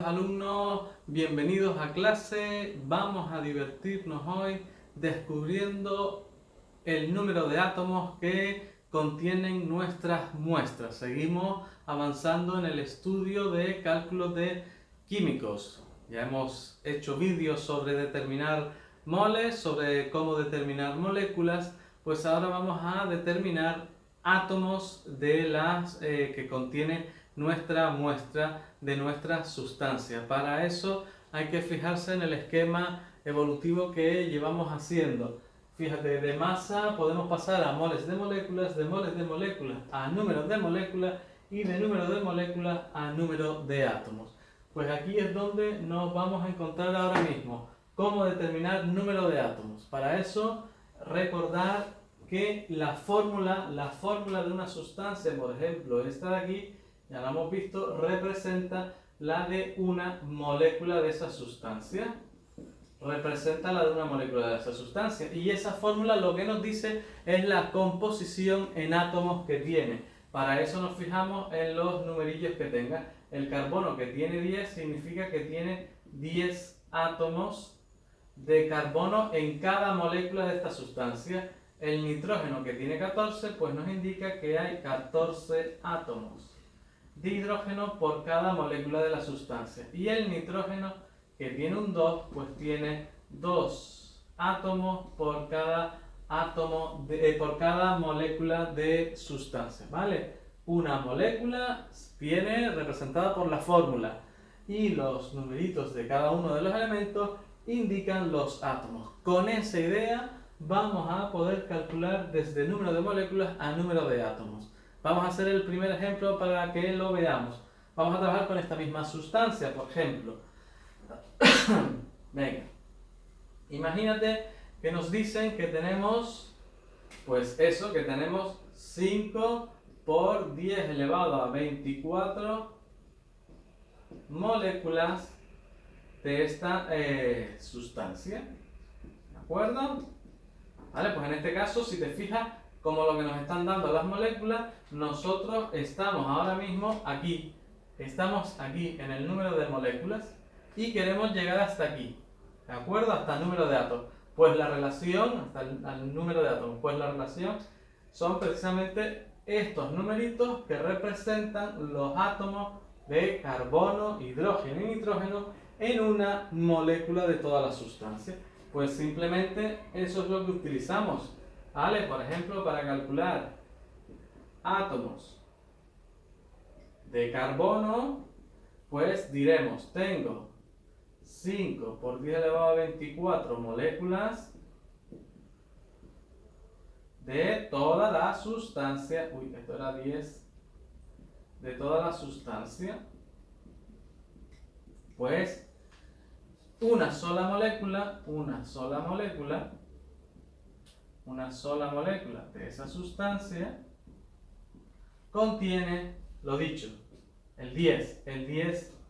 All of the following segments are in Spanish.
Alumnos, bienvenidos a clase. Vamos a divertirnos hoy descubriendo el número de átomos que contienen nuestras muestras. Seguimos avanzando en el estudio de cálculos de químicos. Ya hemos hecho vídeos sobre determinar moles, sobre cómo determinar moléculas, pues ahora vamos a determinar átomos de las que contiene nuestra muestra de nuestra sustancia. Para eso hay que fijarse en el esquema evolutivo que llevamos haciendo. Fíjate, de masa podemos pasar a moles de moléculas a números de moléculas y de número de moléculas a número de átomos. Pues aquí es donde nos vamos a encontrar ahora mismo. Cómo determinar número de átomos. Para eso, recordar que la fórmula de una sustancia, por ejemplo, esta de aquí, ya lo hemos visto, representa la de una molécula de esa sustancia. Representa la de una molécula de esa sustancia. Y esa fórmula lo que nos dice es la composición en átomos que tiene. Para eso nos fijamos en los numerillos que tenga. El carbono que tiene 10 significa que tiene 10 átomos de carbono en cada molécula de esta sustancia. El nitrógeno que tiene 14 pues nos indica que hay 14 átomos de hidrógeno por cada molécula de la sustancia. Y el nitrógeno, que tiene un 2, pues tiene 2 átomos por cada por cada molécula de sustancia, ¿vale? Una molécula viene representada por la fórmula y los numeritos de cada uno de los elementos indican los átomos. Con esa idea vamos a poder calcular desde número de moléculas a número de átomos. Vamos a hacer el primer ejemplo para que lo veamos. Vamos a trabajar con esta misma sustancia, por ejemplo. Venga. Imagínate que nos dicen que tenemos, pues eso, que tenemos 5 por 10 elevado a 24 moléculas de esta sustancia. ¿De acuerdo? Vale, pues en este caso, si te fijas, como lo que nos están dando las moléculas, nosotros estamos ahora mismo aquí. Estamos aquí en el número de moléculas y queremos llegar hasta aquí. ¿De acuerdo? Hasta el número de átomos. Pues la relación, hasta el número de átomos, pues la relación son precisamente estos numeritos que representan los átomos de carbono, hidrógeno y nitrógeno en una molécula de toda la sustancia. Pues simplemente eso es lo que utilizamos. ¿Vale? Por ejemplo, para calcular átomos de carbono, pues diremos, tengo 5 por 10 elevado a 24 moléculas de toda la sustancia. Uy, esto era 10. De toda la sustancia. Pues una sola molécula de esa sustancia contiene, lo dicho, el 10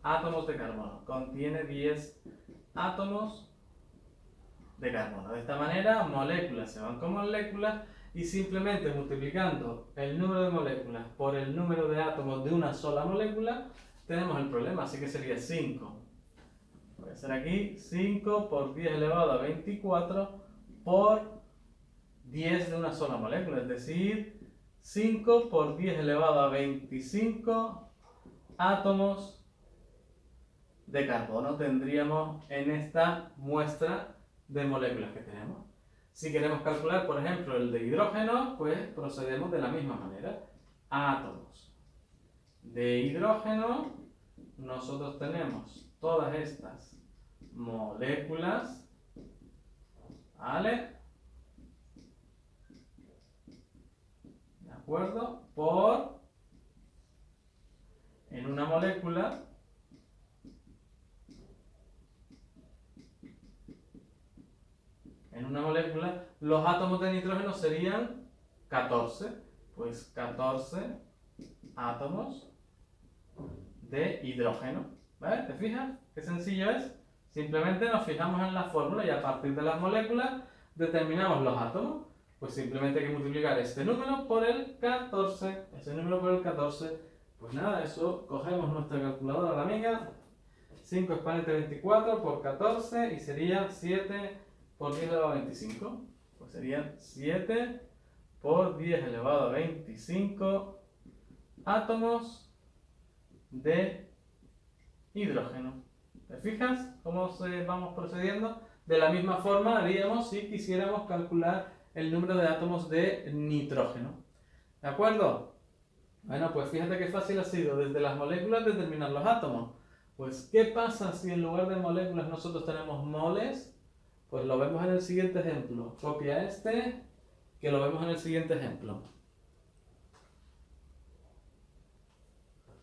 átomos de carbono. Contiene 10 átomos de carbono. De esta manera, moléculas se van con moléculas y simplemente multiplicando el número de moléculas por el número de átomos de una sola molécula, tenemos el problema. Así que sería 5. Voy a hacer aquí 5 por 10 elevado a 24 por 10 de una sola molécula, es decir, 5 por 10 elevado a 25 átomos de carbono tendríamos en esta muestra de moléculas que tenemos. Si queremos calcular, por ejemplo, el de hidrógeno, pues procedemos de la misma manera. Átomos de hidrógeno, nosotros tenemos todas estas moléculas, ¿vale? ¿De acuerdo? Por, en una molécula, los átomos de nitrógeno serían 14. Pues 14 átomos de hidrógeno. ¿Vale? ¿Te fijas? Qué sencillo es. Simplemente nos fijamos en la fórmula y a partir de las moléculas determinamos los átomos. Pues simplemente hay que multiplicar este número por el 14. Ese número por el 14. Pues nada, eso, cogemos nuestra calculadora, la amiga. 5 exponente 24 por 14 y sería 7 por 10 elevado a 25. Pues serían 7 por 10 elevado a 25 átomos de hidrógeno. ¿Te fijas cómo vamos procediendo? De la misma forma haríamos si quisiéramos calcular el número de átomos de nitrógeno. ¿De acuerdo? Bueno, pues fíjate qué fácil ha sido desde las moléculas determinar los átomos. Pues, ¿qué pasa si en lugar de moléculas nosotros tenemos moles? Pues lo vemos en el siguiente ejemplo. Copia este, que lo vemos en el siguiente ejemplo.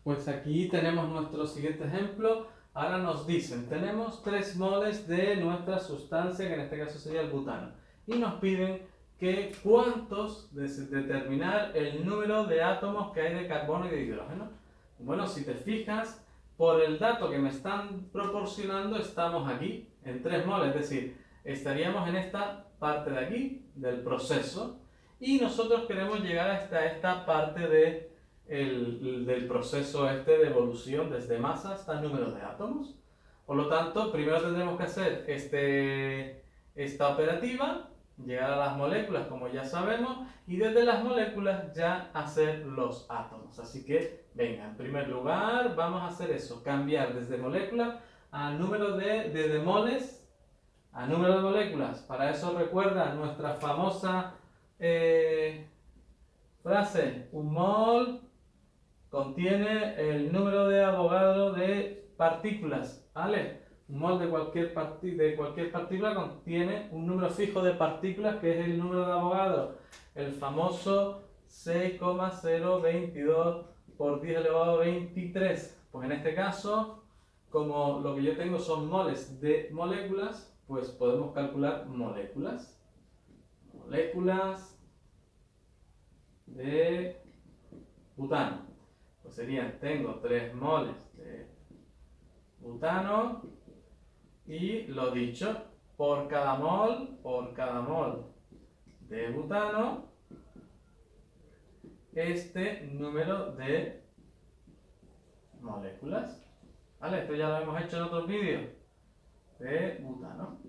Pues aquí tenemos nuestro siguiente ejemplo. Ahora nos dicen, tenemos 3 moles de nuestra sustancia, que en este caso sería el butano. Y nos piden que cuántos, determinar el número de átomos que hay de carbono y de hidrógeno. Bueno, si te fijas, por el dato que me están proporcionando, estamos aquí en 3 moles, es decir, estaríamos en esta parte de aquí, del proceso, y nosotros queremos llegar hasta esta parte del proceso de evolución desde masa hasta número de átomos. Por lo tanto, primero tendremos que hacer esta operativa, llegar a las moléculas como ya sabemos, y desde las moléculas ya hacer los átomos. Así que, venga, en primer lugar vamos a hacer eso, cambiar desde moléculas a número de moles a número de moléculas. Para eso recuerda nuestra famosa frase, un mol contiene el número de Avogadro de partículas, ¿vale? Un mol de cualquier partícula contiene un número fijo de partículas que es el número de Avogadro, el famoso 6,022 por 10 elevado a 23. Pues en este caso, como lo que yo tengo son moles de moléculas, pues podemos calcular moléculas. Moléculas de butano. Pues serían, tengo 3 moles de butano y lo dicho, por cada mol de butano, este número de moléculas. ¿Vale? Esto ya lo hemos hecho en otros vídeos de butano.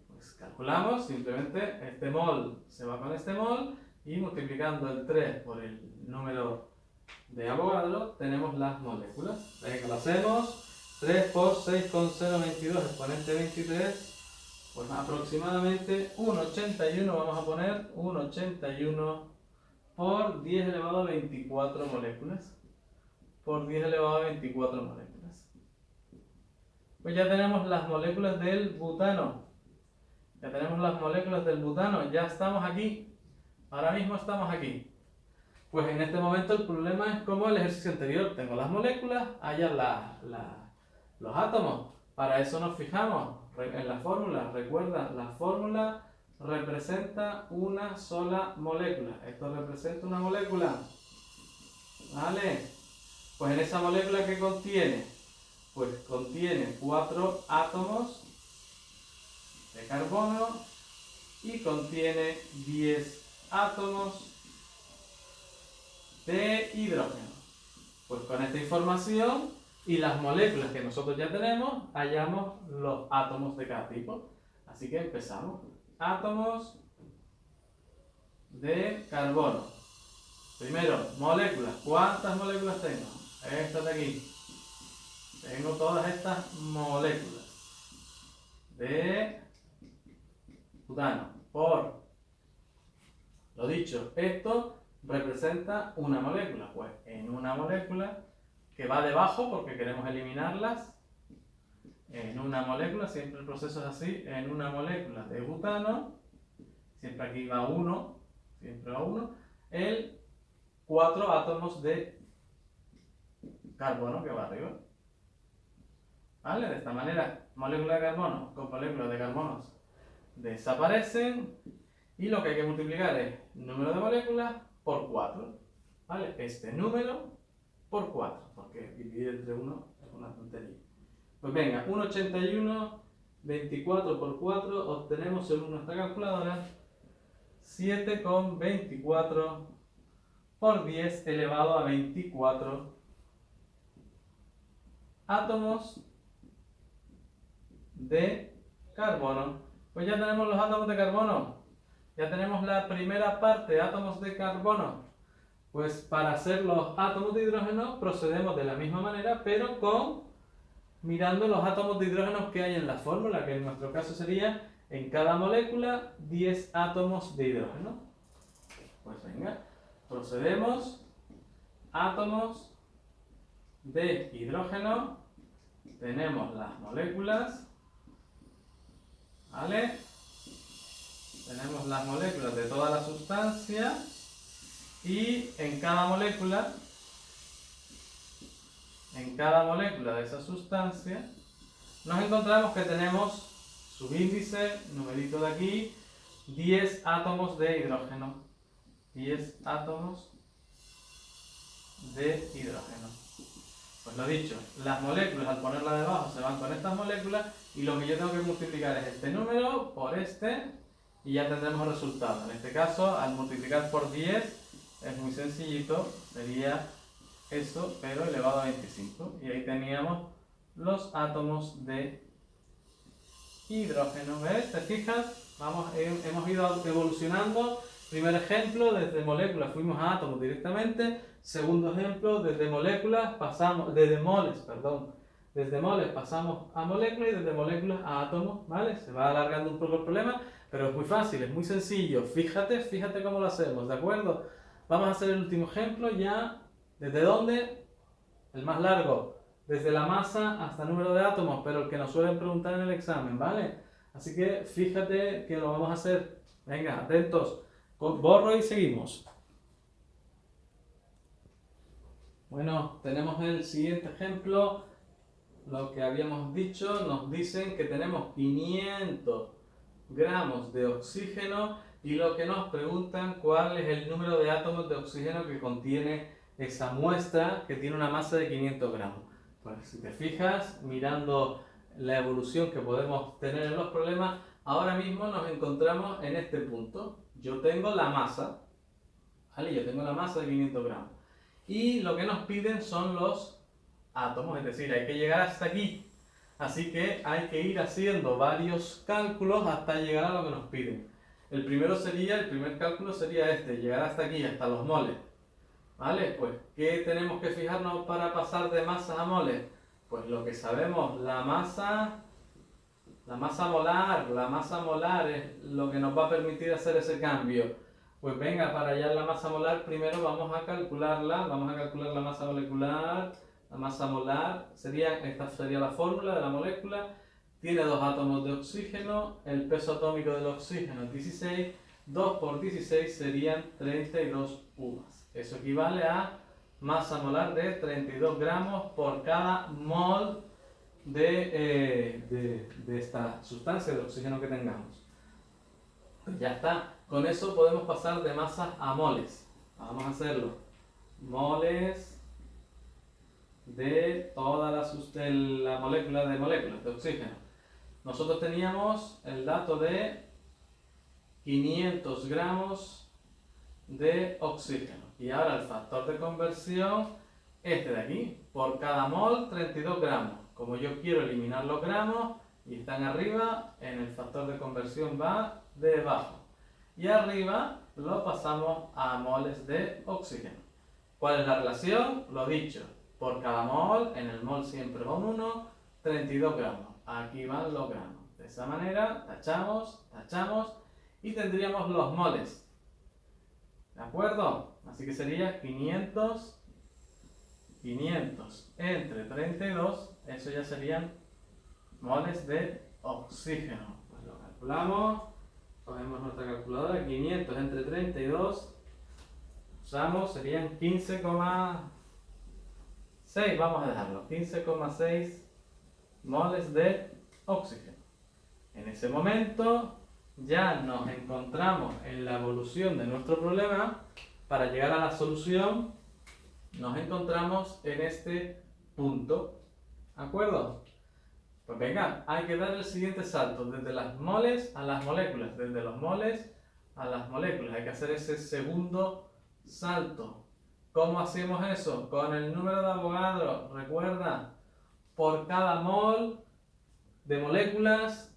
Pues calculamos, simplemente este mol se va con este mol y multiplicando el 3 por el número de Avogadro tenemos las moléculas. Venga, lo hacemos. 3 por 6,022 exponente 23, pues aproximadamente 1,81, vamos a poner 1,81 por 10 elevado a 24 moléculas. Por 10 elevado a 24 moléculas. Pues ya tenemos las moléculas del butano. Ya tenemos las moléculas del butano, ya estamos aquí. Ahora mismo estamos aquí. Pues en este momento el problema es como el ejercicio anterior. Tengo las moléculas, allá los átomos. Para eso nos fijamos en la fórmula. Recuerda, la fórmula representa una sola molécula. Esto representa una molécula. ¿Vale? Pues en esa molécula, ¿qué contiene? Pues contiene 4 átomos de carbono y contiene 10 átomos de hidrógeno. Pues con esta información y las moléculas que nosotros ya tenemos, hallamos los átomos de cada tipo. Así que empezamos. Átomos de carbono. Primero, moléculas. ¿Cuántas moléculas tengo? Estas de aquí. Tengo todas estas moléculas de butano. Por lo dicho, esto representa una molécula. Pues en una molécula que va debajo porque queremos eliminarlas, en una molécula, siempre el proceso es así, en una molécula de butano, siempre aquí va 1, siempre va 1, el 4 átomos de carbono que va arriba. ¿Vale? De esta manera, molécula de carbono con moléculas de carbonos desaparecen y lo que hay que multiplicar es número de moléculas por 4. ¿Vale? Este número por 4, porque dividir entre 1 es una tontería. Pues venga, 1,81, 24 por 4, obtenemos según nuestra calculadora 7,24 por 10 elevado a 24 átomos de carbono. Pues ya tenemos los átomos de carbono. Ya tenemos la primera parte, átomos de carbono. Pues para hacer los átomos de hidrógeno procedemos de la misma manera, pero mirando los átomos de hidrógeno que hay en la fórmula, que en nuestro caso sería en cada molécula 10 átomos de hidrógeno. Pues venga, procedemos. Átomos de hidrógeno, tenemos las moléculas, ¿vale? Tenemos las moléculas de toda la sustancia y en cada molécula de esa sustancia nos encontramos que tenemos subíndice, numerito de aquí, 10 átomos de hidrógeno. 10 átomos de hidrógeno. Pues lo dicho, las moléculas al ponerlas debajo se van con estas moléculas y lo que yo tengo que multiplicar es este número por este y ya tendremos el resultado. En este caso, al multiplicar por 10 es muy sencillito, sería eso, pero elevado a 25. Y ahí teníamos los átomos de hidrógeno. ¿Ves? ¿Te fijas? Hemos ido evolucionando. Primer ejemplo, desde moléculas fuimos a átomos directamente. Segundo ejemplo, desde moles pasamos a moléculas y desde moléculas a átomos, ¿vale? Se va alargando un poco el problema, pero es muy fácil, es muy sencillo. Fíjate cómo lo hacemos, ¿de acuerdo? Vamos a hacer el último ejemplo ya. ¿Desde dónde? El más largo. Desde la masa hasta el número de átomos, pero el que nos suelen preguntar en el examen, ¿vale? Así que fíjate que lo vamos a hacer. Venga, atentos. Borro y seguimos. Bueno, tenemos el siguiente ejemplo. Lo que habíamos dicho, nos dicen que tenemos 500 gramos de oxígeno y lo que nos preguntan cuál es el número de átomos de oxígeno que contiene esa muestra que tiene una masa de 500 gramos. Pues si te fijas, mirando la evolución que podemos tener en los problemas, ahora mismo nos encontramos en este punto. Yo tengo la masa, ¿vale? Yo tengo la masa de 500 gramos. Y lo que nos piden son los átomos, es decir, hay que llegar hasta aquí. Así que hay que ir haciendo varios cálculos hasta llegar a lo que nos piden. El primer cálculo sería este, llegar hasta aquí, hasta los moles. ¿Vale? Pues, ¿qué tenemos que fijarnos para pasar de masas a moles? Pues lo que sabemos, la masa molar es lo que nos va a permitir hacer ese cambio. Pues venga, para hallar la masa molar, primero vamos a calcular la masa molecular. La masa molar, esta sería la fórmula de la molécula. Tiene 2 átomos de oxígeno, el peso atómico del oxígeno es 16, 2 por 16 serían 32 uvas. Eso equivale a masa molar de 32 gramos por cada mol de esta sustancia de oxígeno que tengamos. Pues ya está. Con eso podemos pasar de masas a moles. Vamos a hacerlo. Moles de toda la molécula de moléculas de oxígeno. Nosotros teníamos el dato de 500 gramos de oxígeno. Y ahora el factor de conversión, este de aquí, por cada mol 32 gramos. Como yo quiero eliminar los gramos y están arriba, en el factor de conversión va debajo. Y arriba lo pasamos a moles de oxígeno. ¿Cuál es la relación? Lo dicho, por cada mol, en el mol siempre va un 1, 32 gramos. Aquí van los gramos. De esa manera, tachamos y tendríamos los moles. ¿De acuerdo? Así que sería 500 entre 32, eso ya serían moles de oxígeno. Pues lo calculamos, cogemos nuestra calculadora, 500 entre 32, usamos, serían 15,6, vamos a dejarlo, 15,6 moles de oxígeno. En ese momento ya nos encontramos en la evolución de nuestro problema. Para llegar a la solución nos encontramos en este punto, ¿de acuerdo? Pues venga, hay que dar el siguiente salto, desde las moles a las moléculas, desde los moles a las moléculas, hay que hacer ese segundo salto. ¿Cómo hacemos eso? Con el número de Avogadro, recuerda, por cada mol de moléculas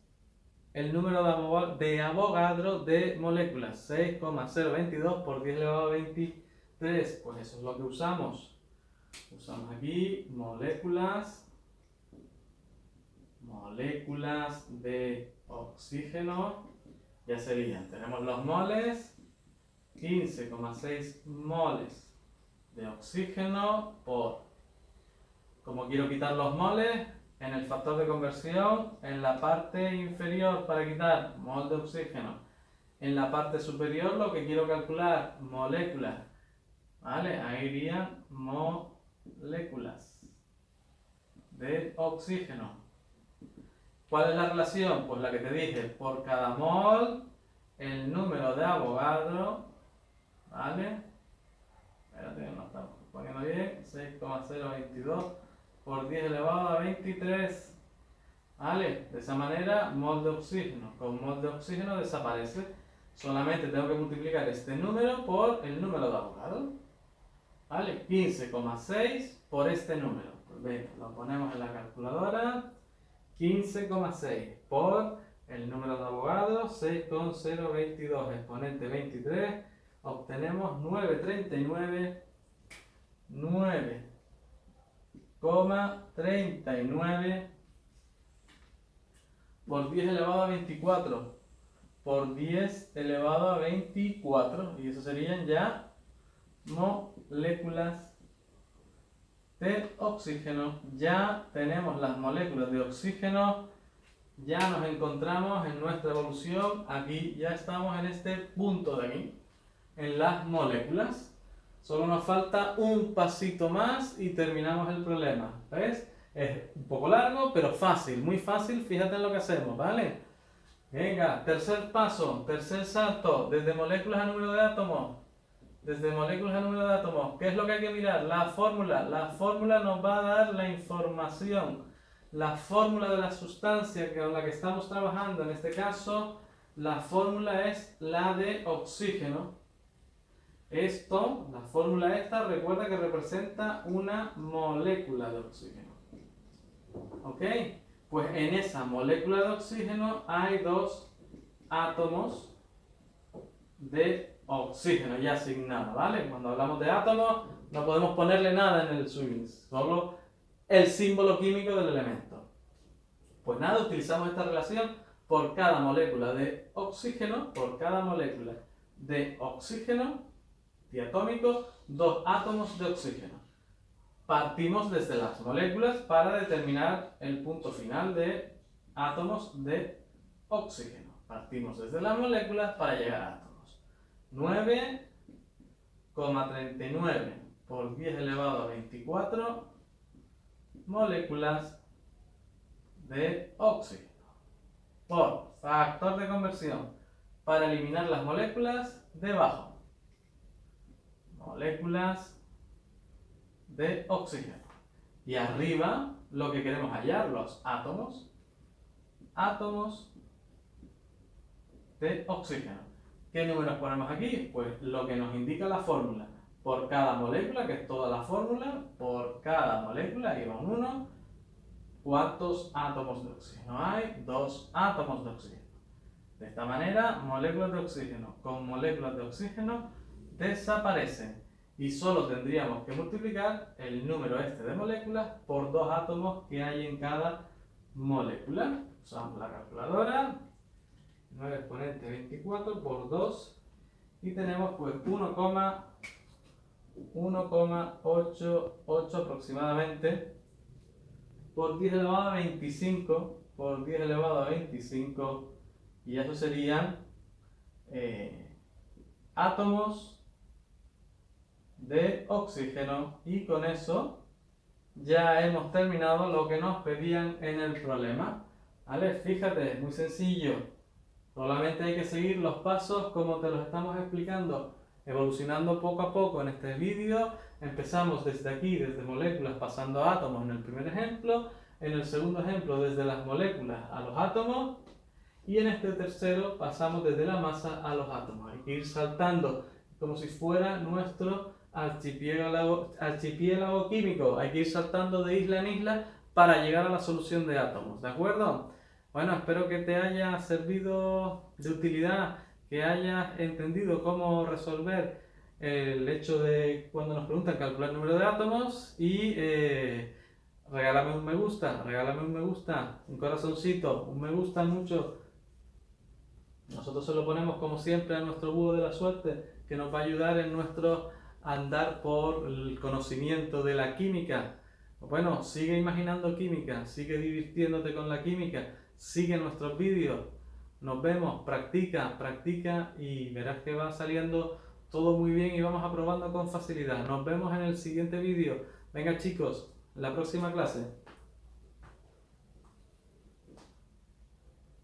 el número de Avogadro de moléculas. 6,022 por 10 elevado a 23. Pues eso es lo que usamos. Usamos aquí moléculas de oxígeno. Ya serían, tenemos los moles, 15,6 moles de oxígeno por, como quiero quitar los moles, en el factor de conversión, en la parte inferior para quitar mol de oxígeno, en la parte superior lo que quiero calcular, moléculas, ¿vale? Ahí irían moléculas de oxígeno. ¿Cuál es la relación? Pues la que te dije, por cada mol, el número de Avogadro, ¿vale? Espérate que no estamos poniendo bien, 6,022 por 10 elevado a 23, ¿vale? De esa manera, mol de oxígeno con mol de oxígeno desaparece. Solamente tengo que multiplicar este número por el número de Avogadro, ¿vale? 15,6 por este número. Pues venga, lo ponemos en la calculadora. 15,6 por el número de Avogadro, 6,022 exponente 23, obtenemos 9,39 por 10 elevado a 24 por 10 elevado a 24, y eso serían ya moléculas de oxígeno. Ya tenemos las moléculas de oxígeno, ya nos encontramos en nuestra evolución, aquí ya estamos en este punto de aquí, en las moléculas. Solo nos falta un pasito más y terminamos el problema, ¿ves? Es un poco largo, pero fácil, muy fácil, fíjate en lo que hacemos, ¿vale? Venga, tercer paso, tercer salto, desde moléculas a número de átomos. Desde moléculas a número de átomos, ¿qué es lo que hay que mirar? La fórmula. La fórmula nos va a dar la información. La fórmula de la sustancia con la que estamos trabajando, en este caso, la fórmula es la de oxígeno. Esto, la fórmula esta, recuerda que representa una molécula de oxígeno. ¿Ok? Pues en esa molécula de oxígeno hay dos átomos de oxígeno ya asignado, ¿vale? Cuando hablamos de átomos no podemos ponerle nada en el swing, solo el símbolo químico del elemento. Pues nada, utilizamos esta relación por cada molécula de oxígeno, diatómico, dos átomos de oxígeno. Partimos desde las moléculas para determinar el punto final de átomos de oxígeno. Partimos desde las moléculas para llegar a átomos. 9,39 por 10 elevado a 24 moléculas de oxígeno por factor de conversión para eliminar las moléculas debajo. Moléculas de oxígeno. Y arriba lo que queremos hallar, los átomos de oxígeno. ¿Qué números ponemos aquí? Pues lo que nos indica la fórmula. Por cada molécula, que es toda la fórmula, por cada molécula, ahí va un 1, ¿cuántos átomos de oxígeno hay? 2 átomos de oxígeno. De esta manera, moléculas de oxígeno con moléculas de oxígeno desaparecen. Y solo tendríamos que multiplicar el número este de moléculas por 2 átomos que hay en cada molécula. Usamos la calculadora. 9 exponente 24 por 2 y tenemos pues 1,88 aproximadamente por 10 elevado a 25 por 10 elevado a 25, y eso serían átomos de oxígeno, y con eso ya hemos terminado lo que nos pedían en el problema, ¿vale? Fíjate, es muy sencillo. Solamente hay que seguir los pasos como te los estamos explicando, evolucionando poco a poco en este vídeo. Empezamos desde aquí, desde moléculas, pasando a átomos en el primer ejemplo. En el segundo ejemplo, desde las moléculas a los átomos. Y en este tercero, pasamos desde la masa a los átomos. Hay que ir saltando como si fuera nuestro archipiélago químico. Hay que ir saltando de isla en isla para llegar a la solución de átomos, ¿de acuerdo? Bueno, espero que te haya servido de utilidad, que hayas entendido cómo resolver el hecho de cuando nos preguntan calcular el número de átomos y regálame un me gusta, un corazoncito, un me gusta mucho. Nosotros se lo ponemos como siempre a nuestro búho de la suerte, que nos va a ayudar en nuestro andar por el conocimiento de la química. Bueno, sigue imaginando química, sigue divirtiéndote con la química, sigue nuestros vídeos. Nos vemos, practica, practica y verás que va saliendo todo muy bien y vamos aprobando con facilidad. Nos vemos en el siguiente vídeo. Venga chicos, la próxima clase.